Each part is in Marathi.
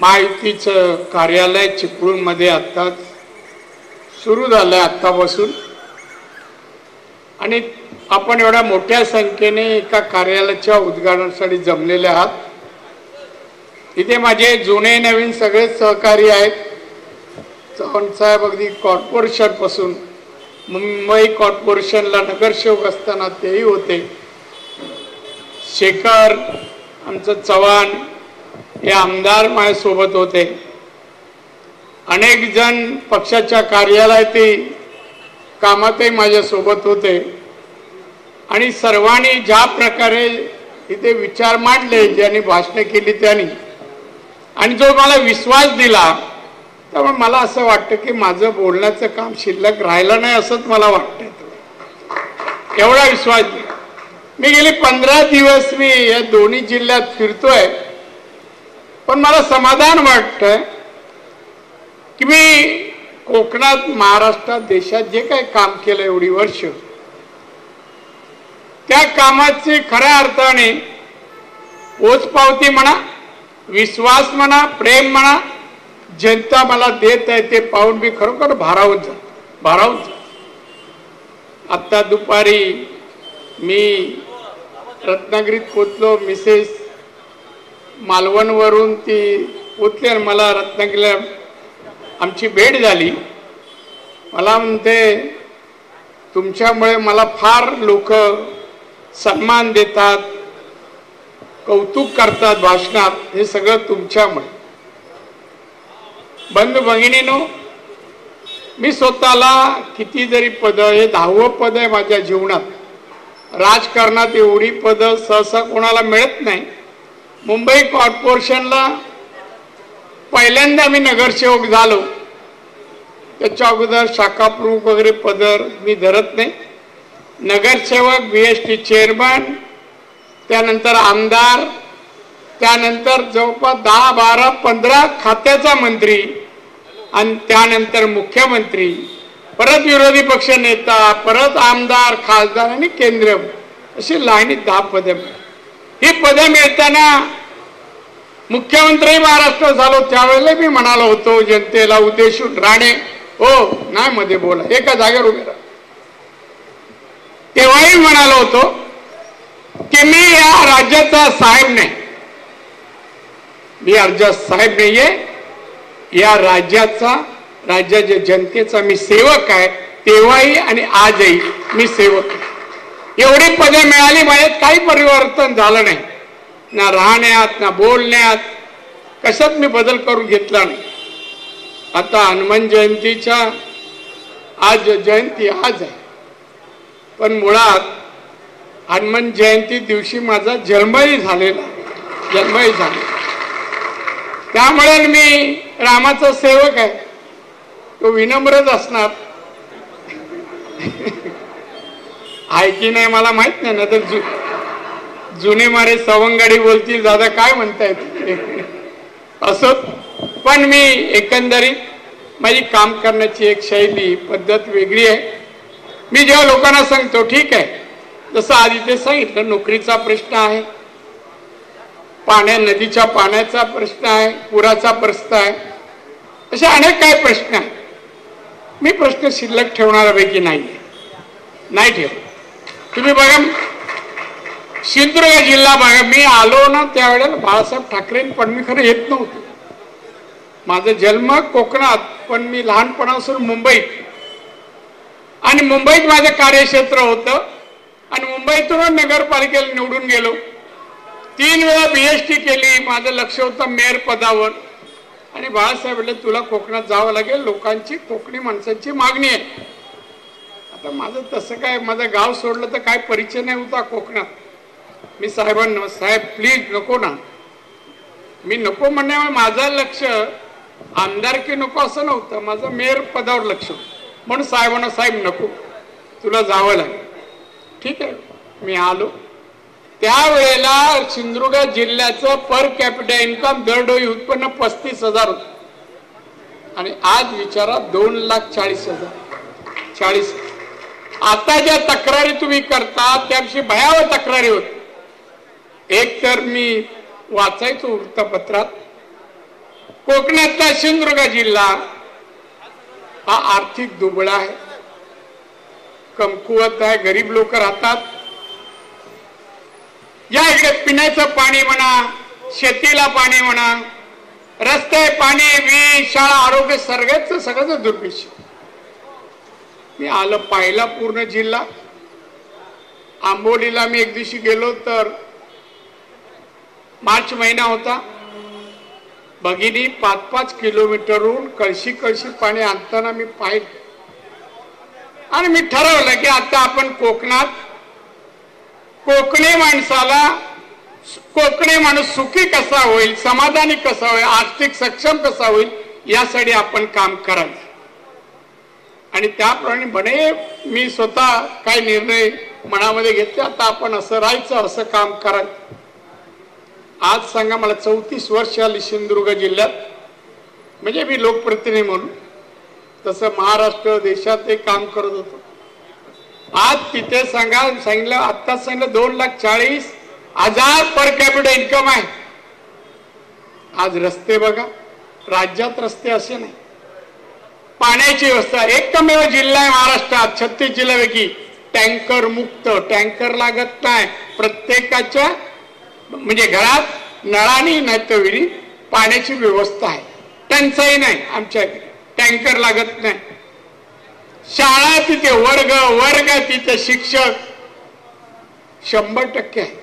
महायुतीचं कार्यालय चिपळूणमध्ये आत्ताच सुरू झालं आहे आत्तापासून, आणि आपण एवढ्या मोठ्या संख्येने एका कार्यालयाच्या उद्घाटनासाठी जमलेले आहात। इथे माझे जुने नवीन सगळे सहकारी आहेत। चव्हाण साहेब अगदी कॉर्पोरेशन पासून मुंबई कॉर्पोरेशनला नगरसेवक असताना तेही होते। शेखर आमचं चव्हाण हे आमदार माझ्यासोबत होते। अनेक जण पक्षाच्या कार्यालयातील कामातही माझ्यासोबत होते आणि सर्वांनी ज्या प्रकारे इथे विचार मांडले, ज्यांनी भाषणे केली त्यांनी, आणि जो मला विश्वास दिला, त्यामुळे मला असं वाटतं की माझं बोलण्याचं काम शिल्लक राहिलं नाही असंच मला वाटतं। एवढा विश्वास दिला। मी गेले 15 दिवस मी या दोन्ही जिल्ह्यात फिरतोय, पण मला समाधान वाटतंय की मी कोकणात, महाराष्ट्रात, देशात जे काही काम केलं एवढी वर्ष, त्या कामाची खऱ्या अर्थाने पोचपावती म्हणा, विश्वास म्हणा, प्रेम म्हणा, जनता मला देत आहे ते पाहून मी खरोखर भारावून जातो। आत्ता दुपारी मी रत्नागिरीत पोचलो। मिसेस मालवणवरून ती पोचली आणि मला रत्नागिरीला आमची भेट झाली। मला म्हणते, तुमच्यामुळे मला फार लोक सन्मान देतात, कौतुक करतात भाषणात, हे सगळं तुमच्यामुळे। बंधू भगिनीनो, मी स्वतःला किती जरी पद, हे 10वं पद आहे माझ्या जीवनात। राजकारणात एवढी पद सहसा कोणाला मिळत नाही। मुंबई कॉर्पोरेशनला पहिल्यांदा मी नगरसेवक झालो, त्याच्या अगोदर शाखा प्रमुख वगैरे पद मी धरत नाही। नगरसेवक, BST चेअरमन, त्यानंतर आमदार, त्यानंतर जवळपास 10, 12, 15 खात्याचा मंत्री, आणि त्यानंतर मुख्यमंत्री, परत विरोधी पक्ष नेता, परत आमदार, खासदार आणि केंद्रीय, अशी लाईनीत 10 पदे मिळाली। ही पदे मिळताना मुख्यमंत्री महाराष्ट्र झालो त्यावेळेला मी म्हणालो होतो जनतेला उद्देशून, राणे हो नाही मध्ये बोला, एका जागेवर उभे राहा। तेव्हाही म्हणालो होतो की मी या राज्याचा साहेब नाही, मी राज्याचा साहेब नाहीये, या राज्याच्या जनतेचा मी सेवक आहे। तेव्हाही आणि आजही मी सेवक आहे। एवढी पदे मिळाली, माझ्यात काही परिवर्तन झालं नाही, ना राहण्यात ना बोलण्यात, कशात मी बदल करून घेतला नाही। आता हनुमान जयंतीच्या जयंती आज आहे, पण मुळात हनुमान जयंती दिवशी माझा जन्मही झालेला, जन्मही झाला। त्यामुळे मी रामाचा सेवक आहे, तो विनम्रच असणार आहे की नाही मला माहित नाही, ना तर जुने मारे सवंगडी बोलतील, दादा काय म्हणतायत असं। पण मी एकंदरीत माझी काम करण्याची एक शैली, पद्धत वेगळी आहे। मी जेव्हा लोकांना सांगतो, ठीक आहे, जसं आधी ते सांगितलं, नोकरीचा प्रश्न आहे, नदीच्या पाण्याचा प्रश्न आहे, पुराचा प्रश्न आहे, असे अनेक काही प्रश्न आहेत। मी प्रश्न शिल्लक ठेवणाऱ्यापैकी नाही ठेव। तुम्ही बघा, सिंधुदुर्ग जिल्हा बघा, मी आलो ना त्यावेळेला बाळासाहेब ठाकरे, पण मी खरं येत नव्हतो। माझा जन्म कोकणात, पण मी लहानपणापासून मुंबईत, आणि मुंबईत माझं कार्यक्षेत्र होतं, आणि मुंबईतून नगरपालिकेला निवडून गेलो। 3 वेळा BST केली, माझं लक्ष होतं मेयर पदावर, आणि बाळासाहेब म्हटले तुला कोकणात जावं लागेल, लोकांची, कोकणी माणसांची मागणी आहे। आता माझं तसं काय, माझं गाव सोडलं तर काय परिचय नाही होता कोकणात। मी साहेबांना, साहेब प्लीज नको ना, मी नको म्हणण्यामुळे माझं लक्ष आमदारकी नको असं नव्हतं, माझं मेयर पदावर लक्ष होतं। म्हणून साहेबांना, साहेब नको, तुला जावं लागेल। ठीक आहे, मी आलो। त्यावेळेला सिंधुदुर्ग जिल्ह्याचं पर कॅपिटल इन्कम दरडोई उत्पन्न 35,000 होतं, आणि आज विचारा 2,40,000, 40। आता ज्या तक्रारी तुम्ही करता त्याविषयी भयावह तक्रारी होत। एक तर मी वाचायचो वृत्तपत्रात कोकणातला सिंधुदुर्ग जिल्हा हा आर्थिक दुबळा आहे, कमकुवत आहे, गरीब लोक राहतात. या इकडे पिण्याचं पाणी म्हणा, शेतीला पाणी म्हणा, रस्ते, पाणी, वीज, शाळा, आरोग्य सगळंच दुर्भिक्ष. मी आलं पाहिला पूर्ण जिल्हा. आंबोलीला मी एक दिवशी गेलो तर मार्च महिना होता. भगिनी 5-5 किलोमीटरहून कळशी पाणी आणताना मी पाहिलं आणि मी ठरवलं की आता आपण कोकणात कोकणी माणूस सुखी कसा होईल, समाधानी कसा होईल, आर्थिक सक्षम कसा होईल यासाठी आपण काम करायचं. आणि त्याप्रमाणे म्हणे मी स्वतः काही निर्णय मनामध्ये घेतले, आता आपण असं राहायचं, असं काम करायचं. आज सांगा मला 34 वर्ष आली सिंधुदुर्ग जिल्ह्यात, म्हणजे मी लोकप्रतिनिधी म्हणून तसं महाराष्ट्र देशात एक काम करत होतो. आज तिथे सांगितलं आता सांगितलं 2,40,000 पर कॅपिटल इन्कम आहे. आज रस्ते बघा, राज्यात रस्ते असे नाही. पाण्याची व्यवस्था एकमेव जिल्हा आहे महाराष्ट्रात 36 जिल्ह्यापैकी टँकर मुक्त, टँकर लागत नाही. प्रत्येकाच्या म्हणजे घरात नळानी नाही तर विहिरी पाण्याची व्यवस्था आहे, टंचाई नाही. आमच्या टँकर लागत नाही. शाळा तिथे वर्ग तिथे शिक्षक 100% आहे.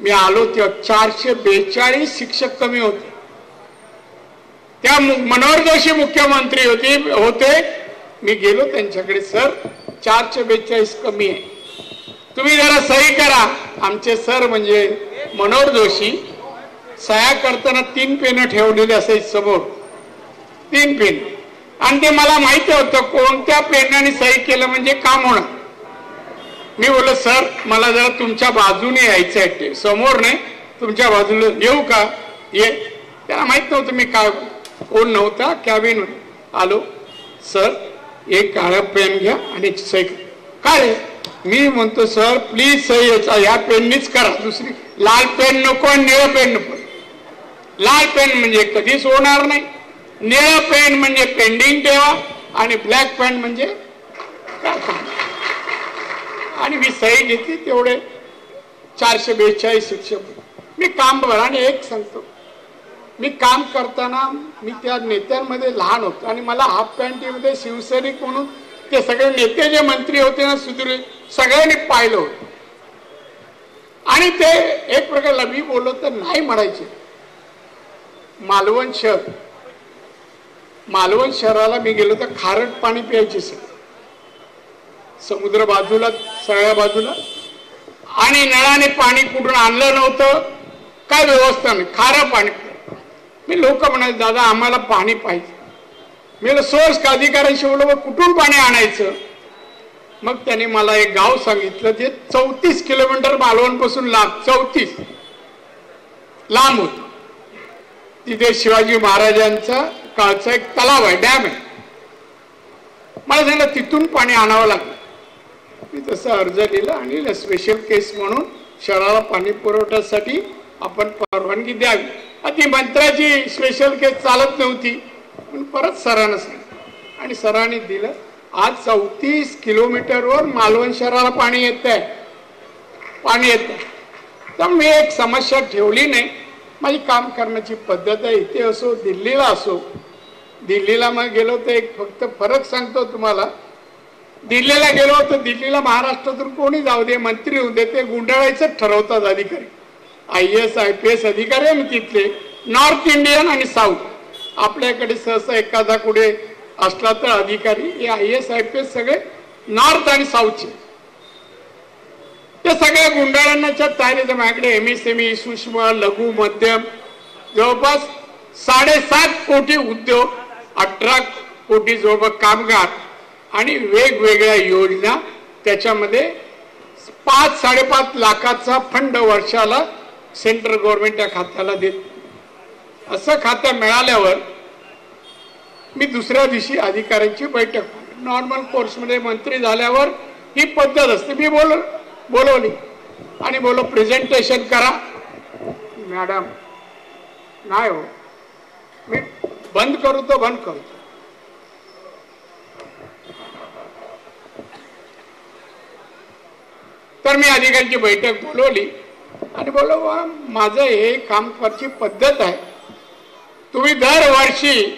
मी आलो तेव्हा 442 शिक्षक कमी होते. त्या मनोहर जोशी मुख्यमंत्री होते. मी गेलो त्यांच्याकडे, सर 442 कमी आहे, तुम्ही जरा सही करा. आमचे सर म्हणजे मनोहर जोशी सह्या करताना 3 पेन ठेवलेले असायचे समोर, 3 पेन. आणि ते मला माहिती होतं कोणत्या पेनाने सही केलं म्हणजे काम होणार. मी बोललो सर मला जरा तुमच्या बाजूने यायचं आहे, समोर नाही तुमच्या बाजूला येऊ का? ये. त्याला माहित नव्हतं मी काय, कोण नव्हता, कॅबिन आलो. सर एक काळा पेन घ्या आणि सही. काय? मी म्हणतो सर प्लीज सही या पेननीच करा, दुसरी लाल पेन नको, निळं पेन नको. लाल पेन म्हणजे कधीच होणार नाही, निळं पेन म्हणजे पेंडिंग ठेवा, आणि ब्लॅक पेन म्हणजे काय. आणि मी सही घेतली. तेवढे 442 शिक्षक. मी काम बघा आणि एक सांगतो, मी काम करताना मी त्या नेत्यांमध्ये लहान होतो आणि मला हाफ पॅन्टीमध्ये शिवसैनिक म्हणून ते सगळे नेते जे मंत्री होते ना सुधीर सगळ्यांनी पाहिलं होतं. आणि ते एक प्रकारला मी बोललो तर नाही म्हणायचे. मालवण शहराला मी गेलो तर खारट पाणी प्यायचे समुद्र बाजूला सगळ्या बाजूला, आणि नळाने पाणी कुठून आणलं नव्हतं, काय व्यवस्था नाही, खारं पाणी. मी लोक म्हणाले दादा आम्हाला पाणी पाहिजे. मी सोर्स अधिकाऱ्यांशी बोललो कुठून पाणी आणायचं. मग त्याने मला एक गाव सांगितलं जे 34 किलोमीटर मालवण पासून लांब, 34 लांब होत. तिथे शिवाजी महाराजांचा काळचा एक तलाव आहे, डॅम आहे. मला सांगितलं तिथून पाणी आणावं लागलं. मी तसं अर्ज लिहिला आणि स्पेशल केस म्हणून शहराला पाणी पुरवठ्यासाठी आपण परवानगी द्यावी. ती मंत्र्याची स्पेशल केस चालत नव्हती, पण परत सरांना सांगितलं आणि सरांनी दिलं. आज 34 किलोमीटरवर मालवण शहराला पाणी येत आहे, पाणी येत. तर मी एक समस्या ठेवली नाही. माझी काम करण्याची पद्धत आहे. इथे असो दिल्लीला असो, दिल्लीला मग गेलो तर एक फक्त फरक सांगतो तुम्हाला. दिल्लीला गेलो तर दिल्लीला महाराष्ट्रातून कोणी जाऊ दे, मंत्री होऊ दे, ते गुंडाळायचं ठरवतात अधिकारी. IAS IPS अधिकारी आहे तिथले, नॉर्थ इंडियन आणि साऊथ. आपल्याकडे सहसा एखादा कुठे असला तर अधिकारी हे IAS IPS सगळे नॉर्थ आणि साऊथचे. ते सगळ्या गुंडाळांच्या तयारीत माझ्याकडे MSME सूक्ष्म लघु मध्यम जवळपास 7.5 कोटी उद्योग, 18 कोटी जवळपास कामगार आणि वेगवेगळ्या योजना. त्याच्यामध्ये 5-5.5 लाखाचा फंड वर्षाला सेंट्रल गव्हर्नमेंट या खात्याला देत. असं खातं मिळाल्यावर मी दुसऱ्या दिवशी अधिकाऱ्यांची बैठक नॉर्मल कोर्समध्ये मंत्री झाल्यावर ही पद्धत असते. मी बोलवली आणि प्रेझेंटेशन करा. मॅडम नाही हो, मी बंद करू तो बंद करतो. तर मी अधिकाऱ्यांची बैठक बोलवली आणि बोललो माझं हे काम करची पद्धत आहे, तुम्ही दरवर्षी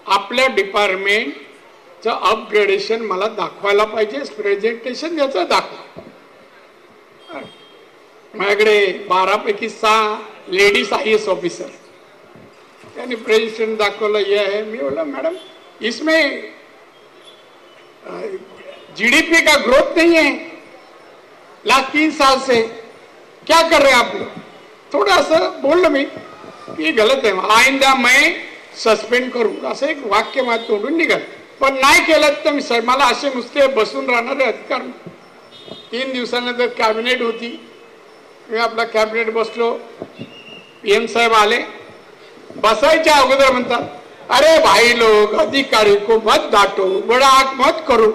आपल्या डिपार्टमेंटचं अपग्रेडेशन मला दाखवायला पाहिजे, प्रेझेंटेशन याचं दाखवा. माझ्याकडे 12 पैकी 6 लेडीज IAS ऑफिसर, त्यांनी प्रेझेंटेशन दाखवलं. ये आहे. मी बोला मॅडम इसमें GDP का ग्रोथ नहीं है लास्ट 3 साल से, क्या कर रहे हैं आप लोग. थोड़ा सा बोल मी की गलत आहे, आइंदा मैं सस्पेंड करू, असं एक वाक्य माझ्या तोंडून निघाल. पण नाही केलं तर मी सर मला असे नुसते बसून राहणारे अधिकार. 3 दिवसानंतर कॅबिनेट होती, मी आपला कॅबिनेट बसलो. PM साहेब आले. बसायच्या अगोदर म्हणतात, अरे भाई लोग अधिकारी को मत डांटो, बड़ा आग मत करो.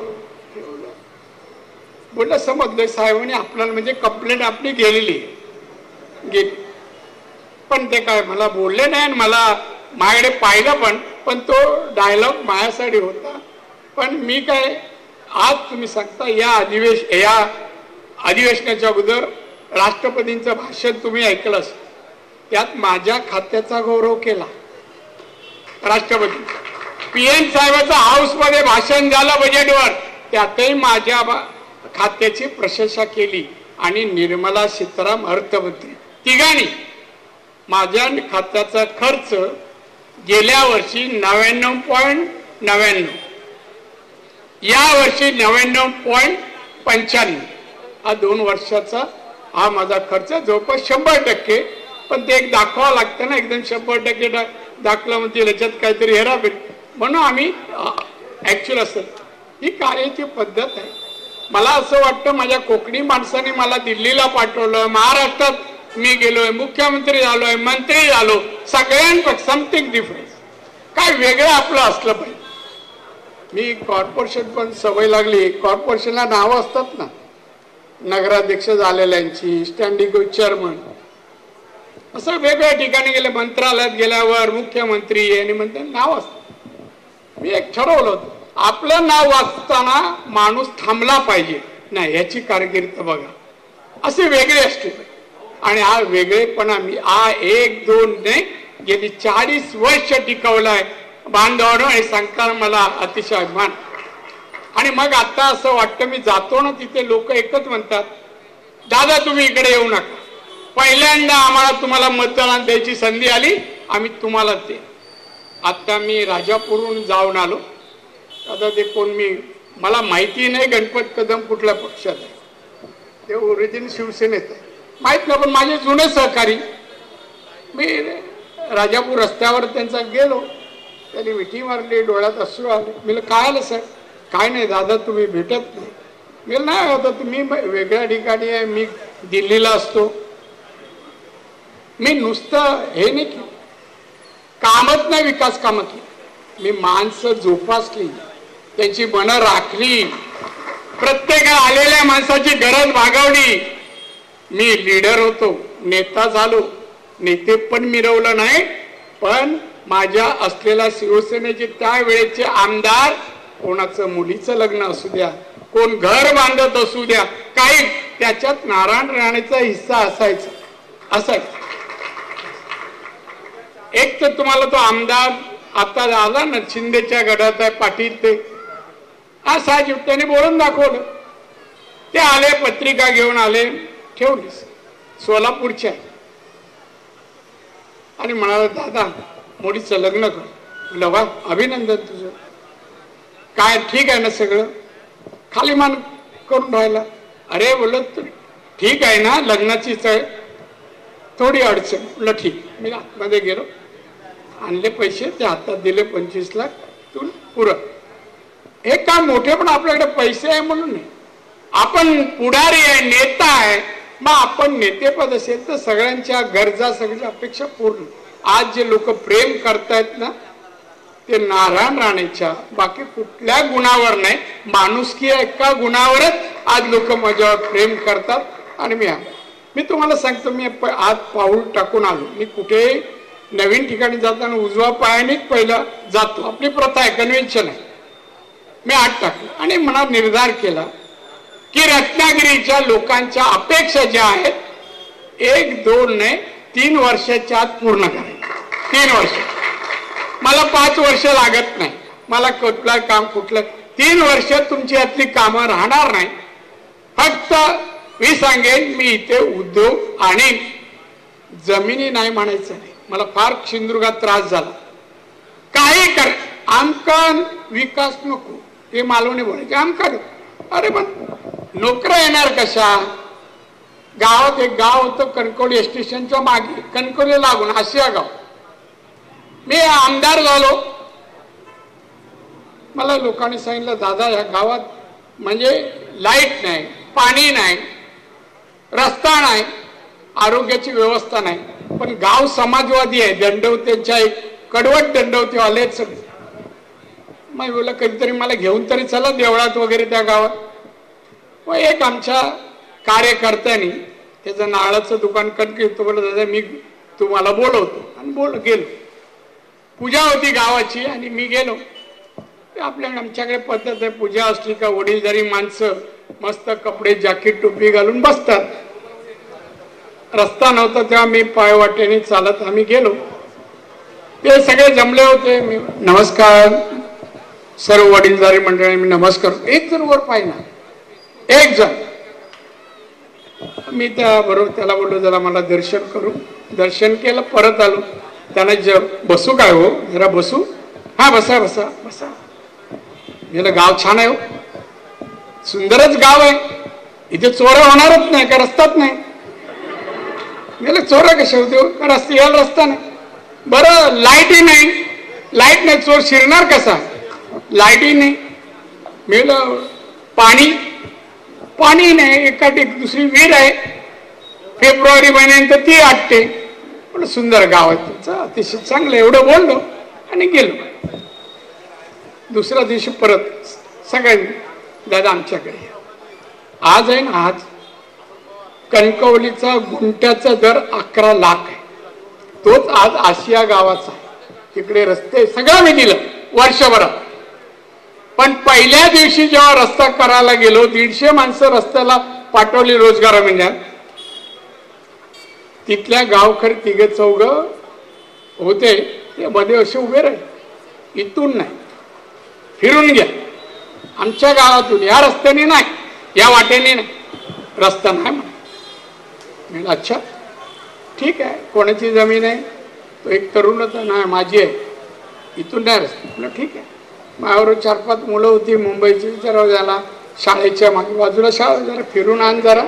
बोललं समजलं साहेबांनी आपल्याला म्हणजे कंप्लेंट आपली गेलेली गेली, पण ते काय मला बोलले नाही आणि मला माझ्याकडे पाहिलं पण तो डायलॉग माझ्यासाठी होता. पण मी काय आज तुम्ही सांगता या अधिवेशनाच्या अगोदर राष्ट्रपतींचं भाषण तुम्ही ऐकलंच, त्यात माझ्या खात्याचा गौरव केला. राष्ट्रपती PM साहेबांचं हाऊसमध्ये भाषण झालं बजेटवर, त्यातही माझ्या खात्याची प्रशंसा केली आणि निर्मला सीतारामन अर्थमंत्री तिघांनी माझ्या खात्याचा खर्च गेल्या वर्षी 99.99, या वर्षी 99.95, हा 2 वर्षाचा हा माझा खर्च जवळपास 100%. पण ते एक दाखवावं लागतं ना, एकदम 100% दाखलं म्हणजे याच्यात काहीतरी हेराफेर, म्हणून आम्ही ऍक्च्युअल असत. ही कार्याची पद्धत आहे. मला असं वाटतं माझ्या कोकणी माणसाने मला दिल्लीला पाठवलं, महाराष्ट्रात मी गेलोय, मुख्यमंत्री झालोय, मंत्री झालो, सगळ्यांपेक्षा समथिंग डिफरन्स, काय वेगळं आपलं असलं पाहिजे. मी कॉर्पोरेशन पण सवय लागली, कॉर्पोरेशनला नावं असतात ना, नगराध्यक्ष झालेल्यांची, स्टँडिंग चेअरमन, असं वेगवेगळ्या ठिकाणी गेले, मंत्रालयात गेल्यावर मुख्यमंत्री आणि म्हणतात नाव असतं. मी एक ठरवलं होतं, आपलं नाव वाचताना माणूस थांबला पाहिजे, नाही याची कारकीर्द बघा, असे वेगळे असते. आणि हा वेगळेपणा मी 1-2 नाही गेली 40 वर्ष टिकवलाय बांधवानं, हे सांगताना मला अतिशय अभिमान. आणि मग आता असं वाटतं, मी जातो ना तिथे लोक एकच म्हणतात, दादा तुम्ही इकडे येऊ नका, पहिल्यांदा आम्हाला तुम्हाला मतदान द्यायची संधी आली, आम्ही तुम्हाला ते. आता मी राजापूरहून जाऊन आलो. आता ते कोण मला माहिती नाही गणपत कदम कुठल्या पक्षात आहे, ते ओरिजिन शिवसेनेत आहे माहित नाही, पण माझे जुने सहकारी. मी राजापूर रस्त्यावर त्यांचा गेलो, त्यांनी मिठी मारली, डोळ्यात अश्रू आले. मी काय आलं सर, काय नाही दादा तुम्ही भेटत नाही. मी नाही होता, तुम्ही वेगळ्या ठिकाणी आहे, मी दिल्लीला असतो. मी नुसतं हे नाही केलं, कामच नाही विकास कामं केली, मी माणसं जोपासली, त्यांची मनं राखली, प्रत्येकाला आलेल्या माणसाची गरज भागवली. मी लीडर होतो, नेता झालो, नेते पण मिरवलं नाही, पण माझ्या असलेल्या शिवसेनेचे त्यावेळेचे आमदार, कोणाचं मुलीचं लग्न असू द्या, कोण घर बांधत असू द्या, काही त्याच्यात नारायण राणेचा हिस्सा असायचा. एक तर तुम्हाला तो आमदार आता आला ना, शिंदेच्या गटात आहे पाटील, ते साहेब त्याने बोलून दाखवलं. ते आले, पत्रिका घेऊन आले, ठेवली, सोलापूरच्या, आणि म्हणाला दादा मुलीचं लग्न कर. म्हटलं वा अभिनंदन तुझं, काय ठीक आहे ना सगळं, खाली मान करून राहिला. अरे बोलत ठीक आहे ना, लग्नाचीच आहे, थोडी अडचण. म्हटलं ठीक. मी आतमध्ये गेलो, आणले पैसे, ते हातात दिले 25 लाख, तू पुरं. हे काम मोठे, पण आपल्याकडे पैसे आहे म्हणून नाही, आपण पुढारी आहे, नेता आहे, मग आपण नेतेपद असेल तर सगळ्यांच्या गरजा, सगळ्या अपेक्षा पूर्ण. आज जे लोक प्रेम करतायत ना, ते नारायण राणेच्या बाकी कुठल्या गुणावर नाही, माणुसकी एका गुणावरच आज लोक माझ्यावर प्रेम करतात. आणि मी तुम्हाला सांगतो, मी आज पाऊल टाकून आलो, मी कुठे नवीन ठिकाणी जाताना उजवा पायानेच पहिला जातो, आपली प्रथा आहे, कन्व्हेन्शन आहे. मी आत टाकलं आणि मनात निर्धार केला की रत्नागिरीच्या लोकांच्या अपेक्षा ज्या आहेत 1, 2 नाही 3 वर्षाच्या आत पूर्ण करायचं. 3 वर्ष, मला 5 वर्ष लागत नाही. मला कुठलं काम कुठलं 3 वर्ष तुमची यातली कामं राहणार नाही. फक्त मी सांगेन मी इथे उद्योग आणि जमिनी नाही म्हणायचं नाही. मला फार सिंधुदुर्गात त्रास झाला. काही कर आमका विकास नको हे मालवणी बोलायचे. आमका अरे पण नोकऱ्या येणार कशा? गावात एक गाव होतं कणकवली स्टेशनच्या मागे, कणकवली लागून आशिया गाव. मी आमदार झालो. मला लोकांनी सांगितलं दादा या गावात म्हणजे लाईट नाही, पाणी नाही, रस्ता नाही, आरोग्याची व्यवस्था नाही, पण गाव समाजवादी आहे. दंडवतेच्या एक कडवट दंडवते आले सगळे. मग बोला कधीतरी मला घेऊन तरी चला देवळात वगैरे त्या गावात. व एक आमच्या कार्यकर्त्यांनी त्याचं नारळाचं दुकान कणकी तो बोला दादा मी तुम्हाला बोलवतो आणि गेलो. पूजा होती गावाची आणि मी गेलो. आमच्याकडे पद्धत आहे पूजा असली का वडीलधारी माणसं मस्त कपडे जॅकेट टोपी घालून बसतात. रस्ता नव्हता तेव्हा मी पायवाटेने चालत आम्ही गेलो. ते सगळे जमले होते. मी नमस्कार सर्व वडीलधारी मंडळी मी नमस्कार. एक जण वर पाहिना, एक जण. मी त्या बरोबर त्याला बोललो जरा मला दर्शन करू. दर्शन केलं परत आलो. त्याला बसू काय हो जरा बसू? हा बसा बसा बसा. गेलं गाव छान आहे हो, सुंदरच गाव आहे. इथे चोऱ्या होणारच नाही का रस्ताच नाही. गेलं चोऱ्या कशा होते का रस्ते यायला रस्ता नाही. बरं लाईटही नाही, लाईट नाही चोर शिरणार कसा? लाईटही नाही. मिळलं पाणी, पाणी नाही. एकाठी दुसरी विहीर आहे. फेब्रुवारी महिन्यानंतर ती आटते. पण सुंदर गाव आहे तुमचं, अतिशय चांगलं. एवढं बोललो आणि गेलो. दुसऱ्या दिवशी परत सगळ्यांनी दादा आमच्याकडे आज आहे ना, आज कणकवलीचा गुंठ्याचा दर 11 लाख आहे. तोच आज आशिया गावाचा आहे. तिकडे रस्ते सगळं मी दिलं वर्षभरात. पण पहिल्या दिवशी जेव्हा रस्ता करायला गेलो 150 माणसं रस्त्याला पाठवली रोजगार मिळण्यात. तिथल्या गावखर 3-4 होते ते मध्ये असे उभे राहिले. इथून नाही फिरून घ्या आमच्या गावातून, या रस्त्याने नाही, या वाटेने नाही, रस्ता नाही म्हणून. अच्छा ठीक आहे. कोणाची जमीन आहे? तो एक तरुण होता. नाही माझी आहे, इथून नाही रस्ता. म्हटलं ठीक आहे. माझ्यावर 4-5 मुलं होती मुंबईची. विचारावं झाला शाळेच्या मागे बाजूला शाळा, जरा फिरून आण जरा.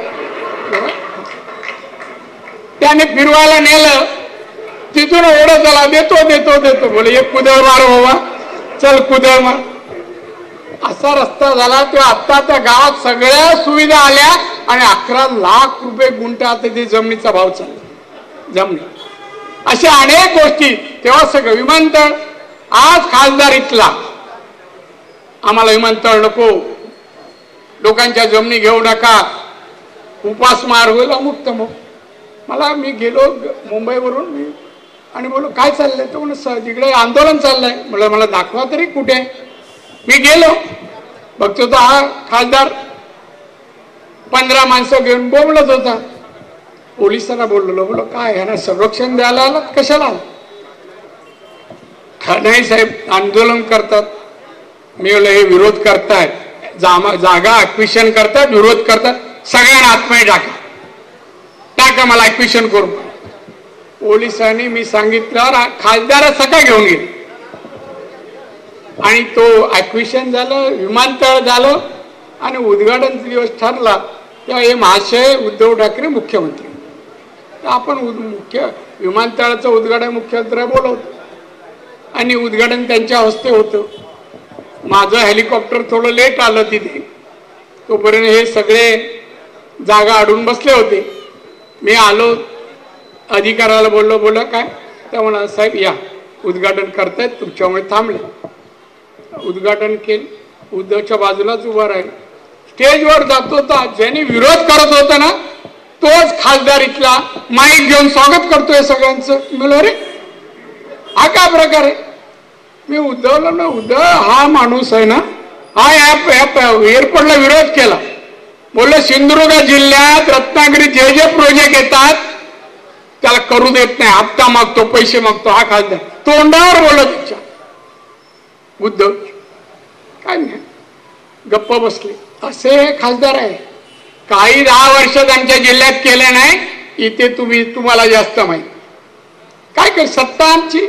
त्याने फिरवायला नेलं. तिथून ओढत झाला देतो देतो देतो. बोले एक कुदळ मार बाबा, चल कुदळ मार. असा रस्ता झाला. तो आता त्या गावात सगळ्या सुविधा आल्या आणि 11 लाख रुपये गुंठा आता ते जमिनीचा भाव चालला. जमिनी अशा अनेक गोष्टी. तेव्हा सगळं विमानतळ. आज खासदार इथला आम्हाला विमानतळ नको, लोकांच्या जमिनी घेऊ नका, उपासमार होईल अमुक तमुक. मला मी गेलो मुंबईवरून मी आणि बोलो काय चाललंय? तो म्हणून तिकडे आंदोलन चाललंय. म्हणलं मला दाखवा तरी कुठे. मी गेलो बघतो तो हा खासदार 15 माणसं घेऊन बोंबलत होता. पोलिसांना बोललो, बोलो काय ह्यांना संरक्षण द्यायला आलात कशाला? नाही साहेब आंदोलन करतात. मी बोललो हे विरोध करतायत, जागा ऍक्विशन करतात, विरोध करतात. सगळ्यांना आतमध्ये टाका मला ऍक्विशन करू. पोलिसांनी मी सांगितल्यावर खासदार सगळा घेऊन गेले आणि तो ऍक्विशन झालं, विमानतळ झालं आणि उद्घाटन दिवस ठरला तेव्हा हे महाशय उद्धव ठाकरे मुख्यमंत्री. आपण मुख्य विमानतळाचं उद्घाटन मुख्यमंत्री बोलवतो आणि उद्घाटन त्यांच्या हस्ते होतं. माझं हेलिकॉप्टर थोडं लेट आलं तिथे. तोपर्यंत हे सगळे जागा अडून बसले होते. मी आलो अधिकाऱ्याला बोललो, बोला काय? तर म्हणा साहेब या उद्घाटन करतायत तुमच्यामुळे थांबले. उद्घाटन केलं. उद्धवच्या बाजूलाच उभा राहील. स्टेजवर जातो तर ज्यांनी विरोध करत होता ना तोच खासदार इथला माईक घेऊन स्वागत करतोय सगळ्यांचं. म्हणलं अरे हा काय प्रकार आहे? मी उद्धवला ना, उद्धव हा माणूस आहे ना, हा एअरपोर्टला विरोध केला. बोललं सिंधुदुर्ग जिल्ह्यात रत्नागिरी जे जे प्रोजेक्ट येतात त्याला करू देत नाही, हप्ता मागतो, पैसे मागतो. हा खासदार तोंडावर बोलत त्याच्या उद्धव काय नाही, गप्प बसले. असे खासदार आहे. काही 10 वर्ष त्यांच्या जिल्ह्यात केले नाही, इथे तुम्हाला जास्त माहिती. काय कर, सत्ता आमची,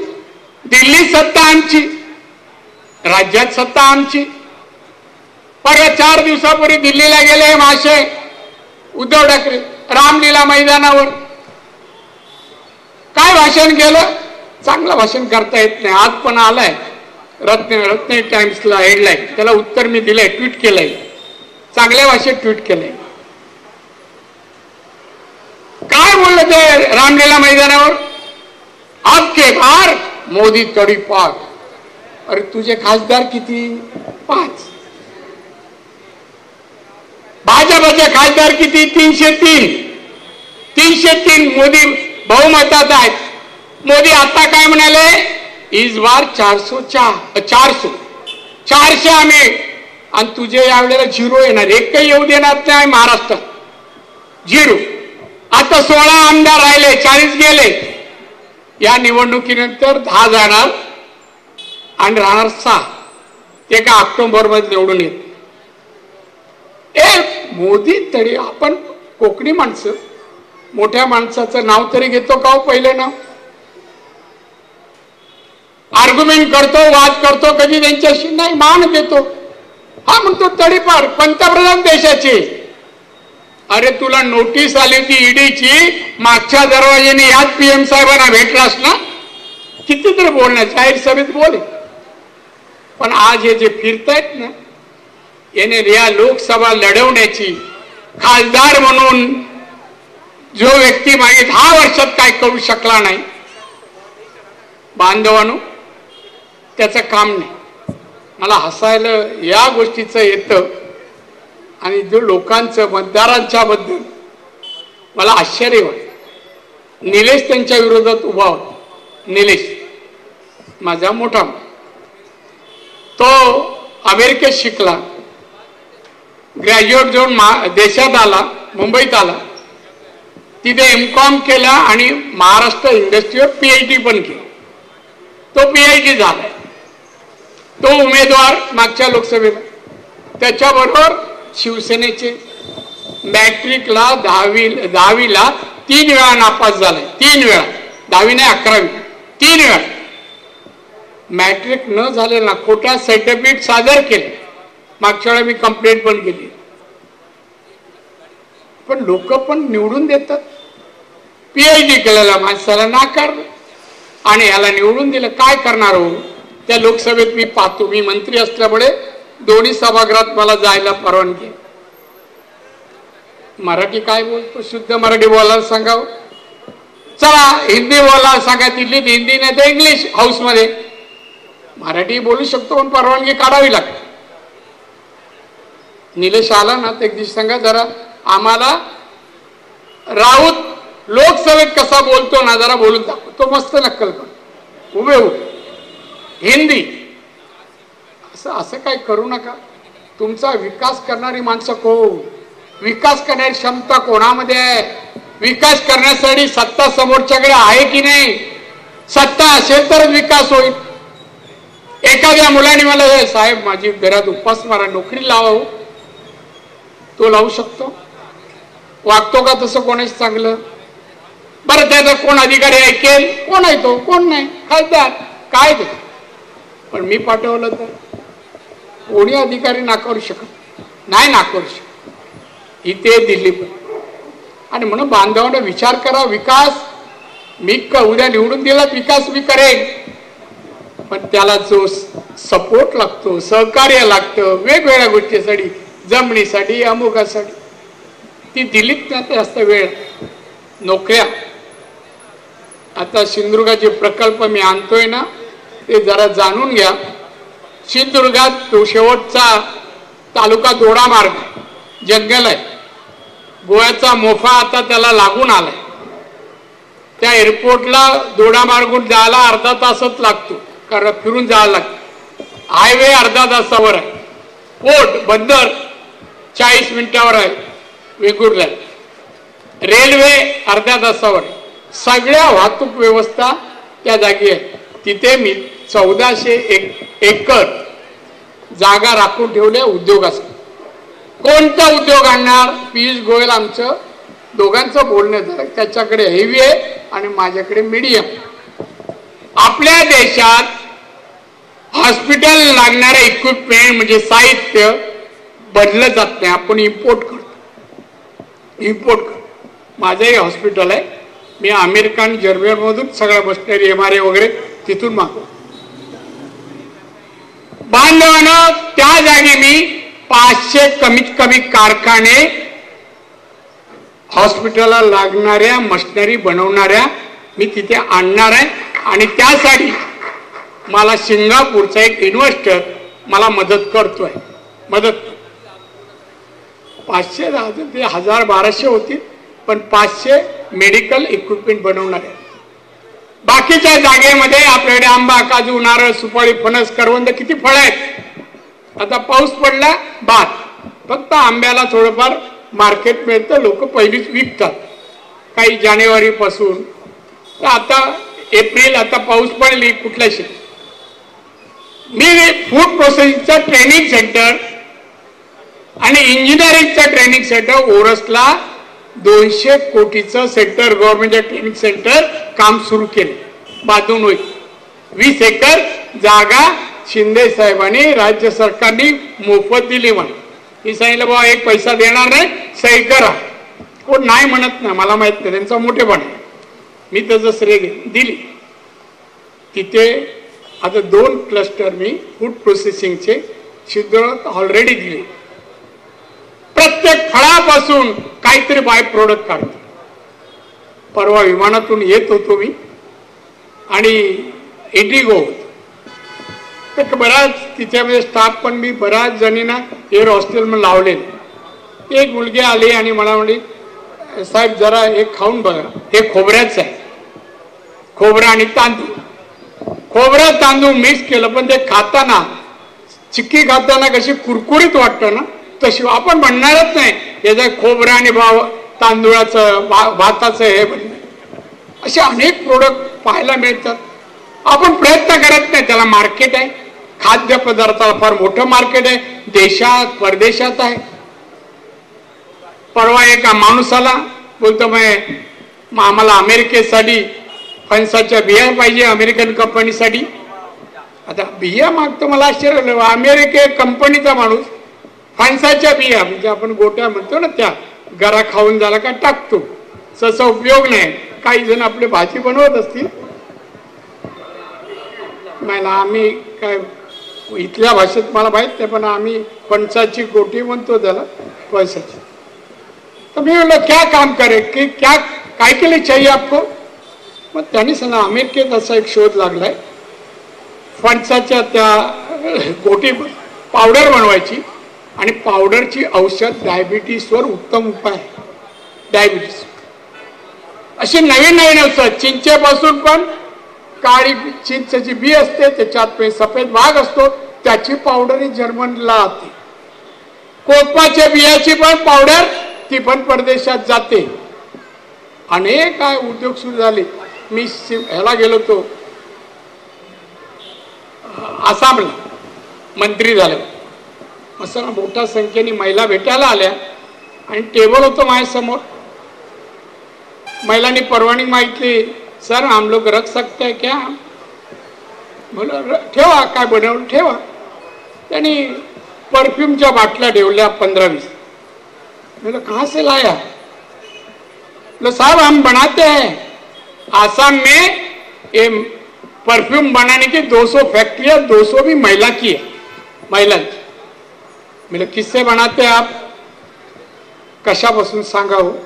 दिल्लीत सत्ता आमची, राज्यात सत्ता आमची. परत 4 दिवसापूर्वी दिल्लीला गेले माशे उद्धव ठाकरे रामलीला मैदानावर. काय भाषण केलं? चांगलं भाषण करता येत नाही. आज पण आलाय रत्न टाइम्सला हेडलाईन, त्याला उत्तर मी दिलंय, ट्विट केलंय, चांगल्या भाषेत ट्विट केलंय. काय बोललं ते रामलीला मैदानावर? आपके बार मोदी तडीपार. अरे तुझे खासदार किती? 5. भाजपचे खासदार किती? 303. मोदी बहुमतात आहेत. मोदी आता काय म्हणाले? इस बार 400 आम्ही, आणि तुझे यावेळेला 0 येणार, एकही येऊ देणार नाही महाराष्ट्रात, 0. आता 16 आमदार राहिले, 40 गेले. या निवडणुकीनंतर 10 जाणार आणि राहणार 6. ते का ऑक्टोबर मध्ये निवडून येत. मोदी तरी, आपण कोकणी माणसं मोठ्या माणसाचं नाव तरी घेतो का? पहिले नाव आर्ग्युमेंट करतो, वाद करतो, कधी त्यांच्याशी नाही, मान देतो. हा म्हणतो तडीपार, पंतप्रधान देशाचे. अरे तुला नोटीस आली होती ईडीची, मागच्या दरवाजेने याच PM साहेबांना भेटलास ना, कितीतरी बोलणार, जाहीर सभेत बोले. पण आज हे जे फिरतायत ना, याने या लोकसभा लढवण्याची, खासदार म्हणून जो व्यक्ती मागे 10 वर्षात काय करू शकला नाही, बांधवांनो, त्याचं काम नाही. मला हसायला या गोष्टीचं येतं. आणि जो लोकांचं, मतदारांच्या बद्दल मला आश्चर्य वाटतं. निलेश त्यांच्या विरोधात उभा होता. निलेश माझा मोठा, तो अमेरिकेत शिकला, ग्रॅज्युएट जाऊन देशात आला, मुंबईत आला, तिथे MCOM केला आणि महाराष्ट्र इंडस्ट्रीवर PhD पण केला. तो PhD झालाय. तो उमेदवार मागच्या लोकसभेला. त्याच्याबरोबर शिवसेनेचे मॅट्रिकला 10वीला 3 वेळा नापास झालाय. 3 वेळा, 10वी नाही 11वी, 3 वेळा. मॅट्रिक न झालेला खोटा सर्टिफिकेट सादर केले. मागच्या वेळा मी कंप्लेंट पण केली. पण लोक पण निवडून देतात. PhD केलेल्या माणसाला नाकारलं आणि याला निवडून दिलं. काय करणार हो? त्या लोकसभेत मी पाहतो, मी मंत्री असल्यामुळे दोन्ही सभागृहात मला जायला परवानगी. मराठी काय बोलतो? शुद्ध मराठी बोलायला सांगावं. चला हिंदी बोलायला सांगा, दिल्लीत हिंदी नाही तर इंग्लिश हाऊसमध्ये. मराठी बोलू शकतो पण परवानगी काढावी लागते. निलेश आला ना तर एक दिवशी सांगा, जरा आम्हाला राऊत लोकसभेत कसा बोलतो ना, जरा बोलून दाखव. तो मस्त नक्कल करतो, उभे हिंदी. असं काय करू नका. तुमचा विकास करणारी माणसं कोण? विकास करण्याची क्षमता कोणामध्ये आहे? विकास करण्यासाठी सत्ता समोरच्याकडे आहे की नाही? सत्ता असेल तरच विकास होईल. एखाद्या मुलाने मला, साहेब माझी घरात उपासमारा नोकरी लावा, तो लावू शकतो? वागतो का तसं कोणाच चांगलं? बरं त्याचा कोण अधिकारी ऐकेल? कोण आहे तो? कोण नाही. खासदार काय ते? पण मी पाठवलं तर कोणी अधिकारी नाकारू शकत नाही, नाकारू शकत. इथे दिल्ली पण. आणि म्हणून बांधवांना विचार करा. विकास मी उद्या निवडून दिला, विकास मी करेन, पण त्याला जो सपोर्ट लागतो, सहकार्य लागतं वेगवेगळ्या गोष्टीसाठी, जमिनीसाठी, अमुकासाठी, ती दिलीत ना ते जास्त वेळ. नोकऱ्या आता सिंधुदुर्गाचे प्रकल्प मी आणतोय ना, ते जरा जाणून घ्या. सिंधुदुर्गात तो शेवटचा तालुका दोडामार्ग, जंगल आहे. गोव्याचा मोफा आता त्याला लागून आलाय. त्या एअरपोर्टला दोडा मार्गून जायला अर्धा तासच लागतो, कारण फिरून जायला लागतं. हायवे अर्धा तासावर आहे, पोर्ट बंदर 40 मिनिटावर आहे वेगुर्ला, रेल्वे अर्ध्या तासावर. सगळ्या वाहतूक व्यवस्था त्या जागी आहे. तिथे मी 1400 एकर जागा राखून ठेवल्या उद्योगासाठी. कोणता उद्योग आणणार? पियुष गोयल आमचं दोघांचं बोलणं झालं, त्याच्याकडे हेवी आहे आणि माझ्याकडे मीडियम. आपल्या देशात हॉस्पिटल लागणारे इक्विपमेंट म्हणजे साहित्य बदलत जात नाही, आपण इम्पोर्ट करतो. माझंही हॉस्पिटल आहे, मी अमेरिका आणि जर्मनीमधून सगळ्या मशिनरी MRI वगैरे तिथून मागवतो. बांधवानं त्या जागी मी 500 कमीत कमी कारखाने हॉस्पिटलला लागणाऱ्या मशिनरी बनवणाऱ्या मी तिथे आणणार आहे. आणि त्यासाठी मला सिंगापूरचा एक इन्व्हेस्टर मला मदत करतोय. 500 ते 1000-1200 होतील, पण 500 मेडिकल इक्विपमेंट बनवणार आहे. बाकीच्या जागेमध्ये आपल्याकडे आंबा, काजू, नारळ, सुपारी, फणस, करवंद किती फळ आहेत. आता पाऊस पडला, बाद. फक्त आंब्याला थोडंफार मार्केट मिळतं, लोक पहिलीच विकतात. काही जानेवारी पासून तर आता एप्रिल, आता पाऊस पडली कुठल्या शेती. मी फूड प्रोसेसिंगचं ट्रेनिंग सेंटर आणि इंजिनिअरिंगचं ट्रेनिंग सेंटर ओरसला 200 कोटीचं सेंटर, गव्हर्नमेंटचं ट्रेनिंग सेंटर काम सुरू केले. बाजून होईल 20 एकर जागा शिंदे साहेबांनी राज्य सरकारने मोफत दिली. म्हणून मी सांगितलं बाबा एक पैसा देणार नाही, सही करा. कोण नाही म्हणत नाही, मला माहित नाही, त्यांचा मोठेपण. मी त्याचं श्रेय दिली. तिथे आता 2 क्लस्टर मी फूड प्रोसेसिंगचे शिंदोळ्यात ऑलरेडी दिले. प्रत्येक फळापासून काहीतरी बाय प्रोडक्ट काढतो. परवा विमानातून येत होतो मी आणि इंडिगो होतो, तर बऱ्याच तिच्यामध्ये स्टाफ पण मी बऱ्याच जणींना एअर हॉस्टेलमध्ये लावलेले. एक मुलगी आली आणि मला म्हणली, साहेब जरा हे खाऊन बघा, हे खोबऱ्याचं आहे. खोबरं आणि तांदूळ, खोबरं तांदूळ मिक्स केलं, पण ते खाताना चिक्की खाताना कशी कुरकुरीत वाटतं ना, तशी आपण म्हणणारच नाही याचं खोबरं आणि तांदूळाचं भाताचं हे बनलं. असे अनेक प्रोडक्ट पाहायला मिळतात. आपण प्रयत्न करत नाही, त्याला मार्केट आहे. खाद्यपदार्थाला फार मोठं मार्केट आहे, देशात परदेशात आहे. परवा एका माणूसाला बोलतो, मग आम्हाला अमेरिकेसाठी फणसाच्या बिया पाहिजे, अमेरिकन कंपनीसाठी. आता बिया मागतो, मला आश्चर्य झालं. अमेरिके कंपनीचा माणूस फणसाच्या बिया, म्हणजे आपण गोट्या म्हणतो ना, त्या गरा खाऊन झाला का टाकतो, तसा उपयोग नाही. काही जण आपली भाजी बनवत असतील, मला आम्ही काय इथल्या भाषेत मला माहित नाही, पण आम्ही फणसाची गोटी म्हणतो त्याला, फणसाची. तर मी म्हणलं क्या काम करे की क्या काय केले चाहिए आपको. मग त्यांनी सांगा अमेरिकेत असा एक शोध लागलाय, फणसाच्या त्या गोटी पावडर बनवायची आणि पावडरची औषध डायबिटीसवर उत्तम उपाय आहे. डायबिटीस अशी नवीन नवीन औषध, चिंचेपासून पण काळी चिंचेची बी असते, त्याच्यात सफेद वाघ असतो, त्याची पावडर ही जर्मनीला जाते. कोकमाच्या बियाची पण पावडर ती पण परदेशात जाते. अनेक काय उद्योग सुरू झाले. मी ह्याला गेलो होतो आसामला, मंत्री झाले. असं मोठ्या संख्येने महिला भेटायला आल्या आणि टेबल होतं माझ्यासमोर. महिलांनी परवानगी मागितली, सर हम लोग रख सकते हैं क्या. बोला ठेवा, काय बनवून ठेवा. त्यांनी परफ्यूमच्या बाटल्या ठेवल्या 15-20. बोला कहाँ से लाया. बोला साहब हम बनाते हैं, आसाम में ये परफ्यूम बनाने की 200 फैक्ट्रियां, 200 भी महिला की है, महिला. बोले किससे बनाते हैं आप. कशापासून सांगा हो.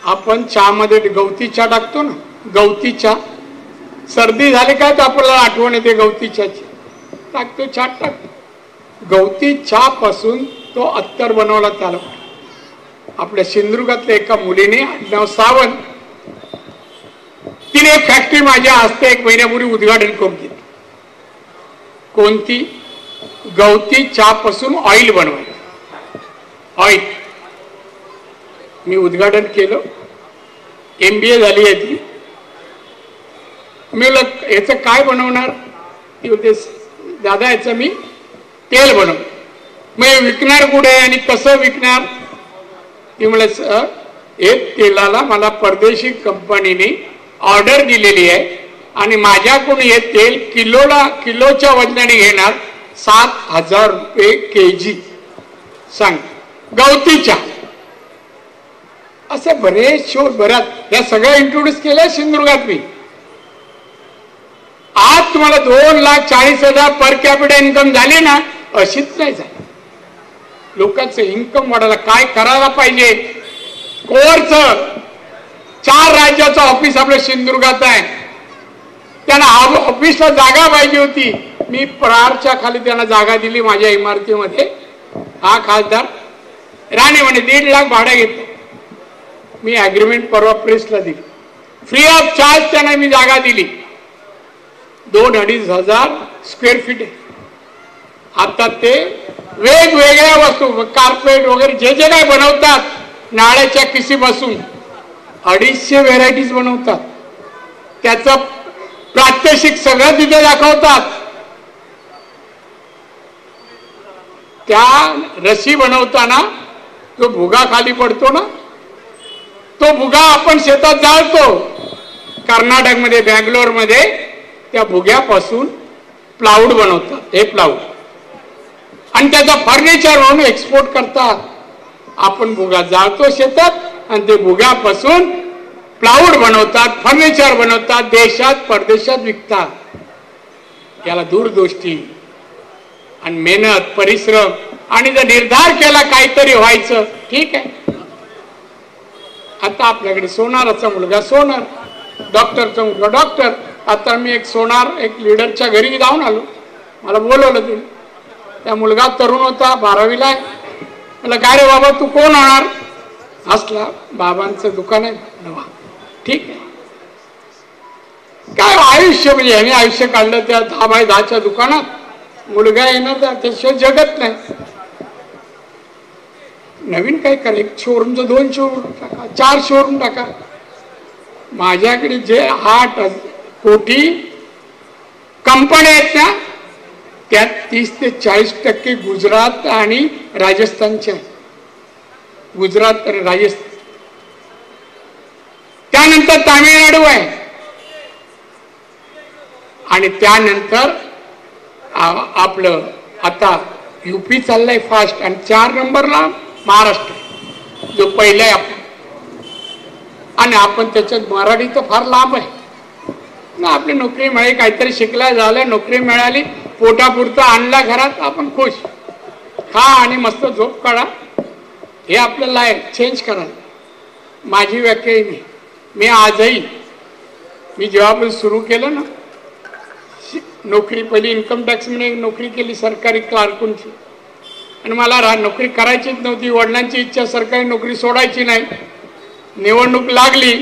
आपण चहामध्ये गवती चहा टाकतो ना, गवती चहा. सर्दी झाली काय तर आपल्याला आठवण येते गवती चहाची, टाकतो चहा टाकतो. गवती चहा पासून तो अत्तर बनवला त्याला. आपल्या सिंधुदुर्गातल्या एका मुलीने आडनाव सावंत, तिने एक फॅक्टरी माझ्या हस्ते 1 महिन्यापूर्वी उद्घाटन करून दिली. कोणती? गवती चहापासून ऑइल बनवायचं. ऑइल मी उद्घाटन केलं. MBA झाली आहे ती. मी म्हणलं याचं काय बनवणार? ती बोलते दादा याचं मी तेल बनव. मग विकणार कुठे आणि कसं विकणार? ती म्हणलं हे तेलाला मला परदेशी कंपनीने ऑर्डर दिलेली आहे आणि माझ्याकडून हे तेल किलोच्या वजनाने घेणार 7,000 रुपये kg. सांग, गवतीच्या. असे बरेच शोध बऱ्याच या सगळ्या इंट्रोड्यूस केल्या सिंधुदुर्गात मी. आज तुम्हाला 2,40,000 पर कॅपिटा इन्कम झाली ना, अशीच नाही झाली. लोकांचं इन्कम वाढायला काय करायला पाहिजे? कोरचं 4 राज्याचं ऑफिस आपल्या सिंधुदुर्गात आहे. त्यांना ऑफिसला जागा पाहिजे होती. मी प्रारच्या खाली त्यांना जागा दिली माझ्या इमारतीमध्ये. हा खासदार राणे म्हणे 1.5 लाख भाडं घेतो. मी अग्रीमेंट परवा प्रेसला दिली. फ्री ऑफ चार्ज त्यांना मी जागा दिली. 2-2.5 हजार स्क्वेअर फीट आहे. आता ते वेगवेगळ्या वस्तू कार्पेट वगैरे जे जे काय बनवतात, नाळ्याच्या किसीपासून 250 व्हेरायटीज बनवतात. त्याचं प्रात्यक्षिक सगळं तिथे दाखवतात. त्या रशी बनवताना जो भुगा खाली पडतो ना, तो भुगा आपण शेतात जाळतो. कर्नाटकमध्ये, बँगलोरमध्ये त्या भुग्यापासून प्लाऊड बनवतात. हे प्लाऊड आणि त्याचा फर्निचर म्हणून एक्सपोर्ट करतात. आपण भुगा जाळतो शेतात आणि ते भुग्यापासून प्लाऊड बनवतात, फर्निचर बनवतात, देशात परदेशात विकतात. याला दूरदृष्टी आणि मेहनत, परिश्रम आणि जर निर्धार केला काहीतरी व्हायचं, ठीक आहे. आता आपल्याकडे सोनाराचा मुलगा सोनार, डॉक्टरचा मुलगा डॉक्टर. आता मी एक लीडरच्या घरी जाऊन आलो. मला बोलवलं तिने. त्या मुलगा तरुण होता, 12वीला आहे. मला काय रे बाबा तू कोण होणार? हसला. बाबांचं दुकान आहे. ठीक आहे. काय आयुष्य म्हणजे ह्याने आयुष्य काढलं त्या 10x10च्या दुकानात. मुलगा येणार त्याशिवाय जगत नाही. नवीन काय करा, 1 शोरूमचं 2 शोरूम टाका, 4 शोरूम टाका. माझ्याकडे जे 8 कोटी कंपन्या आहेत ना, त्यात 30 ते 40% गुजरात आणि राजस्थानच्या. गुजरात आणि राजस्थान, त्यानंतर तामिळनाडू आहे आणि त्यानंतर आपलं आता UP चाललंय फास्ट आणि 4 नंबरला महाराष्ट्र जो पहिला आहे आपण. आणि आपण त्याच्यात मराठी तर फार लांब आहे ना. आपली नोकरी मिळाली, काहीतरी शिकला झालं, नोकरी मिळाली, पोटापुरता आणला घरात, आपण खुश. खा आणि मस्त झोप काढा. हे आपलं लाईफ चेंज करा. माझी व्याख्या नाही. मी आजही मी जेव्हा सुरू केलं ना नोकरी, पहिली इन्कम टॅक्स मध्ये नोकरी केली सरकारी क्लार्कची आणि मला नोकरी करायचीच नव्हती. वडिलांची इच्छा सरकारी नोकरी सोडायची नाही. निवडणूक लागली,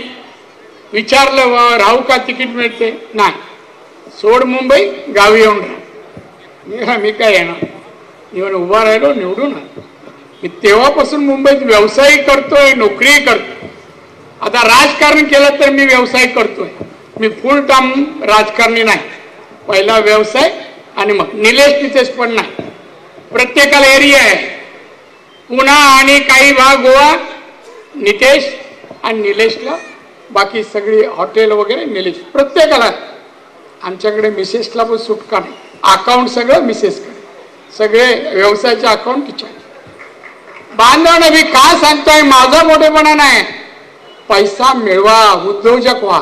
विचारलं राहू का, तिकीट मिळते? नाही. सोड मुंबई, गावी येऊन राहा. मी काय येणार? निवड उभा राहिलो, निवडून आलो. मी तेव्हापासून मुंबईत व्यवसाय करतोय, नोकरी करतो. आता राजकारण केलं तर मी व्यवसाय करतोय. मी फुल टाइम राजकारणी नाही. पहिला व्यवसाय आणि मग निलेश तिथेच पण नाही. प्रत्येकाला एरिया आहे. पुणा आणि काही भाग गोवा नितेश आणि निलेशला, बाकी सगळी हॉटेल वगैरे निलेश. प्रत्येकाला. आमच्याकडे मिसेसला पण सुटका नाही. अकाउंट सगळं मिसेसकडे, सगळे व्यवसायाचे अकाउंट तिच्या. बांधव मी का सांगतोय, माझा मोठेपणा नाही. पैसा मिळवा, उद्योजक व्हा,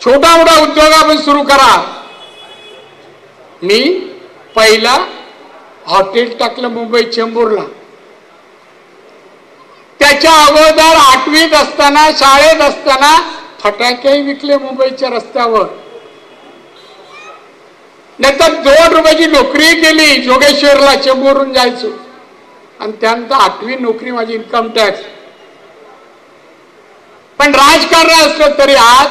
छोटा मोठा उद्योग आपण सुरू करा. मी पहिला हॉटेल टाकलं मुंबई चेंबूरला. त्याच्या अगोदर 8वीत असताना, शाळेत असताना फटाके विकले मुंबईच्या रस्त्यावर. नंतर 2 रुपयाची नोकरी केली जोगेश्वरला, चेंबूरहून जायचो. आणि त्यानंतर 8वी नोकरी माझी इन्कम टॅक्स. पण राजकारण असलं तरी आज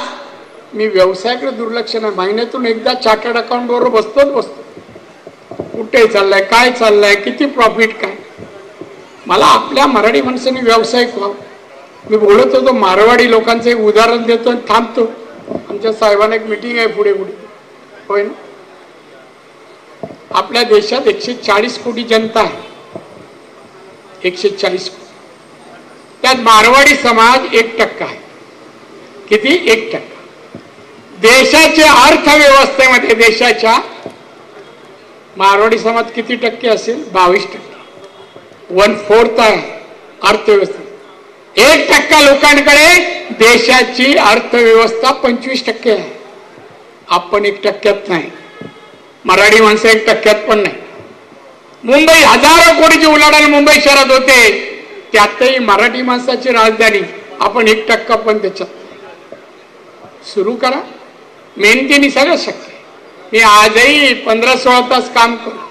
मी व्यवसायाकडे दुर्लक्ष नाही. महिन्यातून एकदा चार्टर्ड अकाउंट बरोबर बसतो. कुठे चाललाय, काय चाललाय, किती प्रॉफिट, काय. मला आपल्या मराठी माणसांनी व्यावसायिक व्हावं. मी बोलत होतो मारवाडी लोकांचं एक उदाहरण देतो आणि थांबतो. आमच्या साहेबांना एक मीटिंग आहे पुढे होय ना. आपल्या देशात 140 कोटी जनता आहे. 140 कोटी. त्यात मारवाडी समाज 1% आहे. किती? 1%. देशाच्या अर्थव्यवस्थेमध्ये देशाच्या मारवाडी समाज किती टक्के असेल? 22%. 1/4 आहे अर्थव्यवस्था. 1% लोकांकडे देशाची अर्थव्यवस्था 25% आहे. आपण 1%त नाही. मराठी माणसं 1%त पण नाही. मुंबई हजारो कोटीची उलाढाल मुंबई शहरात होते, त्यातही मराठी माणसाची राजधानी. आपण 1% पण त्याच्यात. सुरू करा, मेहनतीने सगळं शक्य. मी आजही 15-16 तास काम करतो.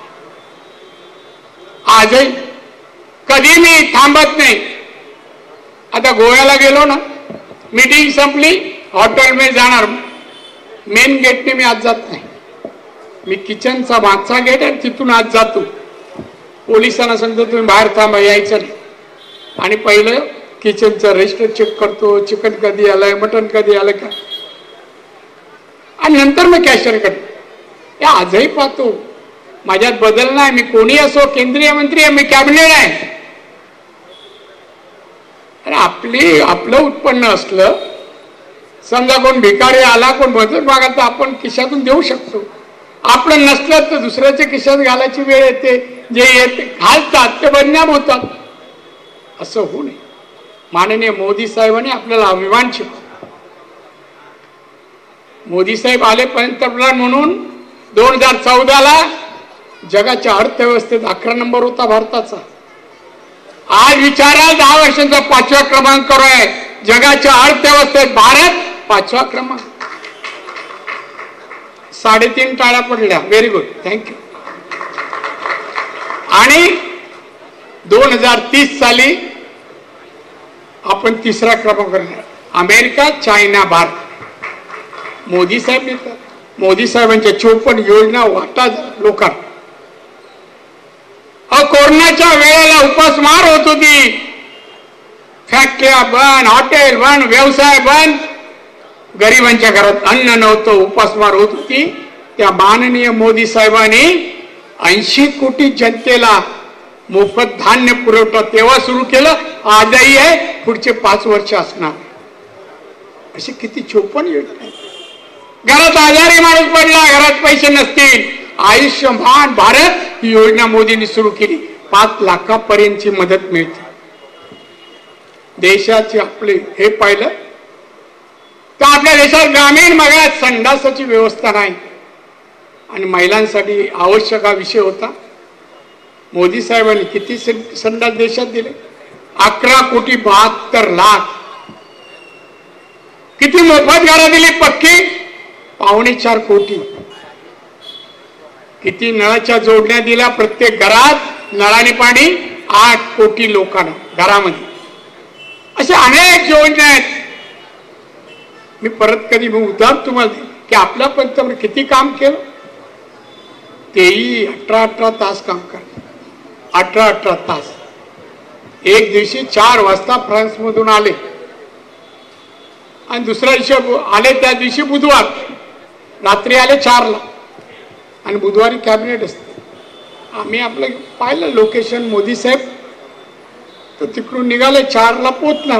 आजही कधी मी थांबत नाही. आता गोव्याला गेलो ना, मीटिंग संपली, हॉटेलमध्ये जाणार, मेन गेटने मी आज जात नाही. मी किचनचा मागचा गेट आहे, तिथून आज जातो. पोलिसांना सांगतो तुम्ही बाहेर थांबा, यायचं नाही. आणि पहिलं किचनचं रजिस्टर चेक करतो, चिकन कधी आलंय, मटन कधी आलं का, आणि नंतर मग कॅशियर करतो. हे आजही पाहतो. माझ्यात बदल नाही. मी कोणी असो, केंद्रीय मंत्री आहे, मी कॅबिनेट आहे. अरे आपलं उत्पन्न असलं, समजा कोण भिकारी आला, कोण मजूर मागाल, तर आपण खिशातून देऊ शकतो. आपलं नसलं तर दुसऱ्याच्या खिशात घालायची वेळ येते. जे येते घालतात ते बदनाम होतात. असं होऊ नये. माननीय मोदी साहेबांनी आपल्याला अभिमान शिकवला. मोदी साहेब आले पंतप्रधान म्हणून 2014ला जगाच्या अर्थव्यवस्थेत 11 नंबर होता भारताचा. आज विचारा 10 वर्षांचा 5वा क्रमांकावर आहे. जगाच्या अर्थव्यवस्थेत भारत 5वा क्रमांक. 3.5 टाळ्या पडल्या. Very good, thank you. आणि 2030 साली आपण 3रा क्रमांकावर. America, China, Bharat. मोदी साहेब नेतात. मोदी साहेबांच्या 54 योजना वाटा लोकांना. कोरोनाच्या वेळेला उपासमार होत होती. फॅक्टऱ्या बंद, हॉटेल बंद, व्यवसाय बंद, गरिबांच्या घरात अन्न नव्हतं, उपासमार होत होती. त्या माननीय मोदी साहेबांनी 80 कोटी जनतेला मोफत धान्य पुरवठा तेव्हा सुरू केलं. आजही आहे, पुढचे 5 वर्ष असणार. अशी किती 54 योजना आहेत. घरात आजारी माणूस पडला, घरात पैसे नसतील, आयुष्यमान भारत ही योजना मोदींनी सुरू केली. 5 लाखापर्यंतची मदत मिळते. देशाची आपली हे पाहिलं तर आपल्या देशात ग्रामीण भागात संडासाची व्यवस्था नाही, आणि महिलांसाठी आवश्यक हा विषय होता. मोदी साहेबांनी किती संडास देशात दिले? 11,72,00,000. किती मोफत घरं दिली पक्की? 4.25 कोटी. किती नळाच्या जोडण्या दिल्या प्रत्येक घरात? नळाने पाणी 8 कोटी लोकांना घरामध्ये. अशा अनेक योजना आहेत. मी परत कधी उदाहरण तुम्हाला देईन की आपल्या पंतप्रधान किती काम केलं. तेही 18 तास काम करतात. 18 तास. एक दिवशी 4 वाजता फ्रान्स मधून आले, आणि दुसऱ्या दिवशी आले त्या दिवशी बुधवार रात्री आले 4ला, आणि बुधवारी कॅबिनेट असते. आम्ही आपलं पाहिलं लोकेशन मोदी साहेब, तर तिकडून निघाले 4ला पोचणार.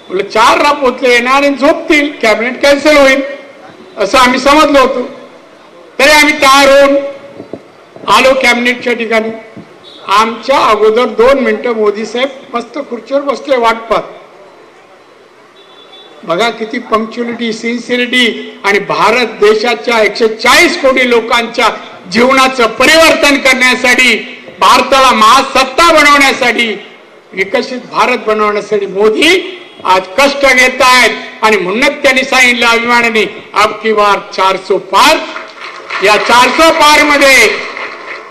बोले 4ला पोचले, येणार आणि झोपतील, कॅबिनेट कॅन्सल होईल असं आम्ही समजलो होतो. तरी आम्ही तयार होऊन आलो कॅबिनेटच्या ठिकाणी. आमच्या अगोदर 2 मिनिटं मोदी साहेब मस्त खुर्चीवर बसले वाट पाहत. बघा किती पंक्च्युअलिटी, सिन्सिरिटी. आणि भारत देशाच्या 140 कोटी लोकांच्या जीवनाचं परिवर्तन करण्यासाठी, भारताला महासत्ता बनवण्यासाठी, विकसित भारत बनवण्यासाठी मोदी आज कष्ट घेत आहेत. आणि म्हणूनच त्यांनी सांगितलं अभिमानाने, अब की बार 400 पार. या 400 पार मध्ये,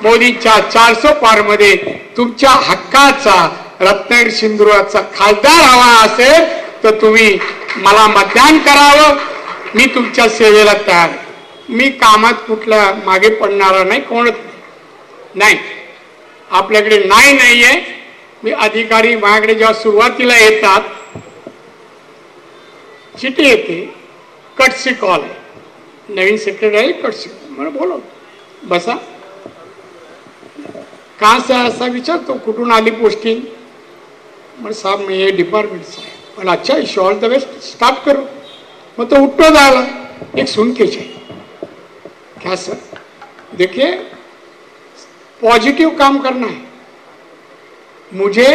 मोदींच्या 400 पार मध्ये तुमच्या हक्काचा रत्नागिरी सिंधुदुर्गाचा खासदार हवा असेल तर तुम्ही मला मतदान करावं, मी तुमच्या सेवेला तयार आहे. मी कामात कुठल्या मागे पडणारा नाही, कोणच नाही. आपल्याकडे नाहीये. मी अधिकारी माझ्याकडे जेव्हा सुरुवातीला येतात, चिठी येते, कटसी कॉल, नवीन सेक्रेटरी कटसी, मला बोलव, बसा. का असा विचारतो, कुठून आली पोस्टिंग? मग साहब मैं ये डिपार्टमेंट से है. पण अच्छा, इश ऑल द बेस्ट, स्टार्ट करो. मग तो उठतो जायला, एक सुन के चाहिए. क्या सर? देखिए, पॉजिटिव काम करना है. मुझे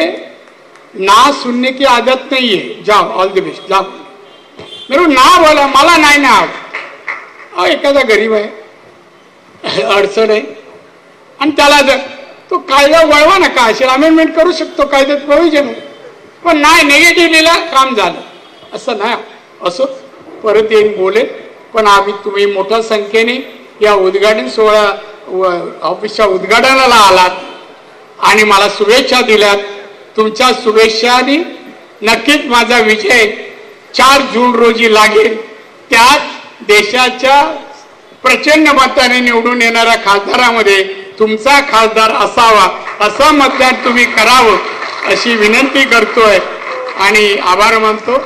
ना सुनने की आदत नहीं है. जाओ, ऑल द बेस्ट, जाओ. मेरे ना बोला, मला नाही ना आवडत. एखादा गरीब आहे, अडचण आहे, आणि त्याला जर तो कायदा वळवा ना, का असेल अमेंडमेंट करू शकतो, कायद्यात प्रोव्हिजन आहे. पण नाही, निगेटिव्ह लिहिला, काम झालं, असं नाही. असं परत येऊन बोलेल. पण आम्ही तुम्ही मोठ्या संख्येने या उद्घाटन सोहळा ऑफिसच्या उद्घाटनाला आलात आणि मला शुभेच्छा दिल्यात. तुमच्या शुभेच्छांनी नक्कीच माझा विजय 4 जून रोजी लागेल. त्यात देशाच्या प्रचंड मताने निवडून येणाऱ्या खासदारामध्ये तुमचा खासदार असावा, असं मतदान तुम्ही करावं, अशी विनंती करतोय आणि आभार मानतो.